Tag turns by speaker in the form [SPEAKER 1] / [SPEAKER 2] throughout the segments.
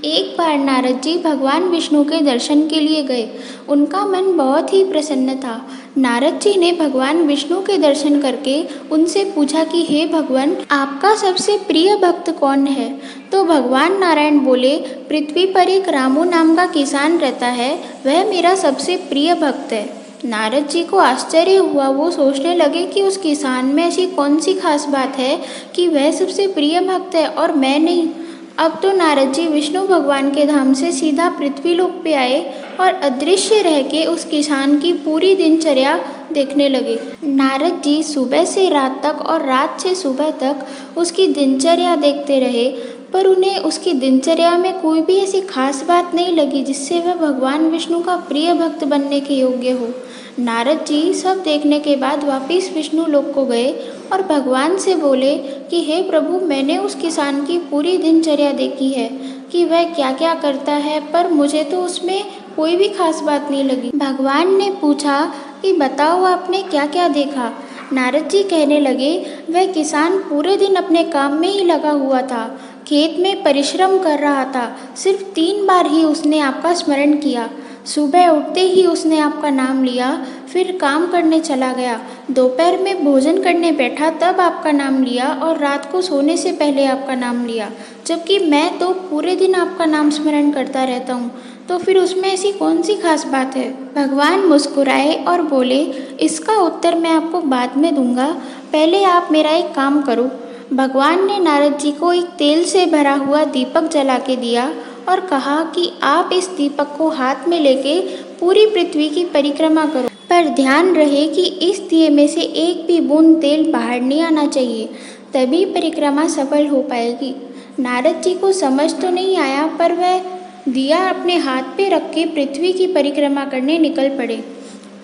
[SPEAKER 1] एक बार नारद जी भगवान विष्णु के दर्शन के लिए गए। उनका मन बहुत ही प्रसन्न था। नारद जी ने भगवान विष्णु के दर्शन करके उनसे पूछा कि हे भगवान, आपका सबसे प्रिय भक्त कौन है? तो भगवान नारायण बोले, पृथ्वी पर एक रामू नाम का किसान रहता है, वह मेरा सबसे प्रिय भक्त है। नारद जी को आश्चर्य हुआ। वो सोचने लगे कि उस किसान में ऐसी कौन सी खास बात है कि वह सबसे प्रिय भक्त है और मैं नहीं। अब तो नारद जी विष्णु भगवान के धाम से सीधा पृथ्वी लोक पे आए और अदृश्य रह के उस किसान की पूरी दिनचर्या देखने लगे। नारद जी सुबह से रात तक और रात से सुबह तक उसकी दिनचर्या देखते रहे, पर उन्हें उसकी दिनचर्या में कोई भी ऐसी खास बात नहीं लगी जिससे वह भगवान विष्णु का प्रिय भक्त बनने के योग्य हो। नारद जी सब देखने के बाद वापिस विष्णु लोक को गए और भगवान से बोले कि हे प्रभु, मैंने उस किसान की पूरी दिनचर्या देखी है कि वह क्या क्या करता है, पर मुझे तो उसमें कोई भी खास बात नहीं लगी। भगवान ने पूछा कि बताओ आपने क्या क्या देखा। नारद जी कहने लगे, वह किसान पूरे दिन अपने काम में ही लगा हुआ था, खेत में परिश्रम कर रहा था। सिर्फ 3 बार ही उसने आपका स्मरण किया। सुबह उठते ही उसने आपका नाम लिया, फिर काम करने चला गया, दोपहर में भोजन करने बैठा तब आपका नाम लिया और रात को सोने से पहले आपका नाम लिया। जबकि मैं तो पूरे दिन आपका नाम स्मरण करता रहता हूँ, तो फिर उसमें ऐसी कौन सी खास बात है? भगवान मुस्कुराए और बोले, इसका उत्तर मैं आपको बाद में दूंगा, पहले आप मेरा एक काम करो। भगवान ने नारद जी को एक तेल से भरा हुआ दीपक जला के दिया और कहा कि आप इस दीपक को हाथ में लेके पूरी पृथ्वी की परिक्रमा करो, पर ध्यान रहे कि इस दिए में से एक भी बूंद तेल बाहर नहीं आना चाहिए, तभी परिक्रमा सफल हो पाएगी। नारद जी को समझ तो नहीं आया, पर वह दिया अपने हाथ पे रख के पृथ्वी की परिक्रमा करने निकल पड़े।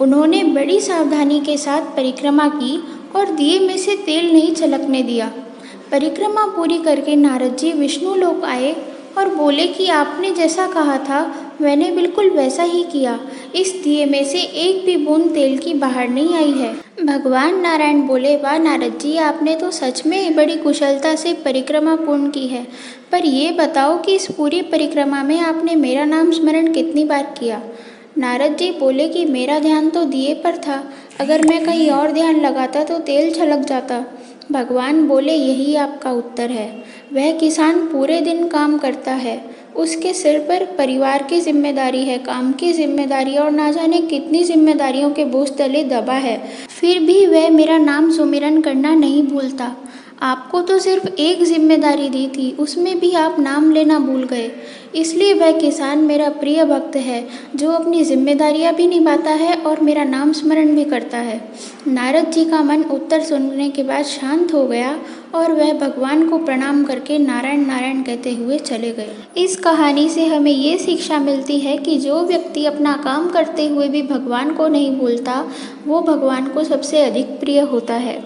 [SPEAKER 1] उन्होंने बड़ी सावधानी के साथ परिक्रमा की और दिए में से तेल नहीं छलकने दिया। परिक्रमा पूरी करके नारद जी विष्णु लोक आए और बोले कि आपने जैसा कहा था मैंने बिल्कुल वैसा ही किया, इस दिए में से एक भी बूंद तेल की बाहर नहीं आई है। भगवान नारायण बोले, वाह नारद जी, आपने तो सच में बड़ी कुशलता से परिक्रमा पूर्ण की है, पर ये बताओ कि इस पूरी परिक्रमा में आपने मेरा नाम स्मरण कितनी बार किया? नारद जी बोले कि मेरा ध्यान तो दिए पर था, अगर मैं कहीं और ध्यान लगाता तो तेल छलक जाता। भगवान बोले, यही आपका उत्तर है। वह किसान पूरे दिन काम करता है, उसके सिर पर परिवार की जिम्मेदारी है, काम की जिम्मेदारी और ना जाने कितनी जिम्मेदारियों के बोझ तले दबा है, फिर भी वह मेरा नाम सुमिरन करना नहीं भूलता। आपको तो सिर्फ एक जिम्मेदारी दी थी, उसमें भी आप नाम लेना भूल गए, इसलिए वह किसान मेरा प्रिय भक्त है जो अपनी जिम्मेदारियां भी निभाता है और मेरा नाम स्मरण भी करता है। नारद जी का मन उत्तर सुनने के बाद शांत हो गया और वह भगवान को प्रणाम करके नारायण नारायण कहते हुए चले गए। इस कहानी से हमें ये शिक्षा मिलती है कि जो व्यक्ति अपना काम करते हुए भी भगवान को नहीं भूलता, वो भगवान को सबसे अधिक प्रिय होता है।